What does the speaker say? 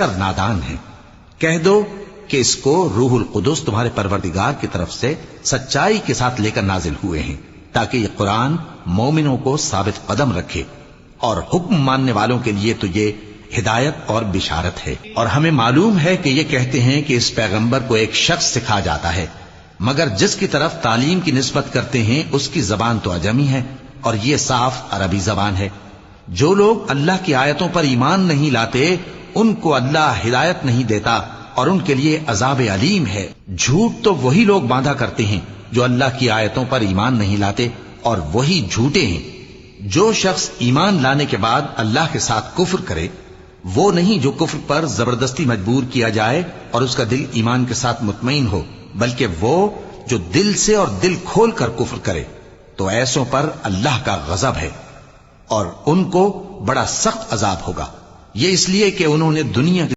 نادان ہیں۔ کہہ دو کہ اس کو روح القدس تمہارے پروردگار کی طرف سے سچائی کے ساتھ لے کر نازل ہوئے ہیں، تاکہ یہ قرآن مومنوں کو ثابت قدم رکھے، اور حکم ماننے والوں کے لیے تو یہ ہدایت اور بشارت ہے۔ اور ہمیں معلوم ہے کہ یہ کہتے ہیں کہ اس پیغمبر کو ایک شخص سکھا جاتا ہے، مگر جس کی طرف تعلیم کی نسبت کرتے ہیں اس کی زبان تو عجمی ہے، اور یہ صاف عربی زبان ہے۔ جو لوگ اللہ کی آیتوں پر ایمان نہیں لاتے ان کو اللہ ہدایت نہیں دیتا، اور ان کے لیے عذاب علیم ہے۔ جھوٹ تو وہی لوگ باندھا کرتے ہیں جو اللہ کی آیتوں پر ایمان نہیں لاتے، اور وہی جھوٹے ہیں۔ جو شخص ایمان لانے کے بعد اللہ کے ساتھ کفر کرے، وہ نہیں جو کفر پر زبردستی مجبور کیا جائے اور اس کا دل ایمان کے ساتھ مطمئن ہو، بلکہ وہ جو دل سے اور دل کھول کر کفر کرے، تو ایسوں پر اللہ کا غضب ہے، اور ان کو بڑا سخت عذاب ہوگا۔ یہ اس لیے کہ انہوں نے دنیا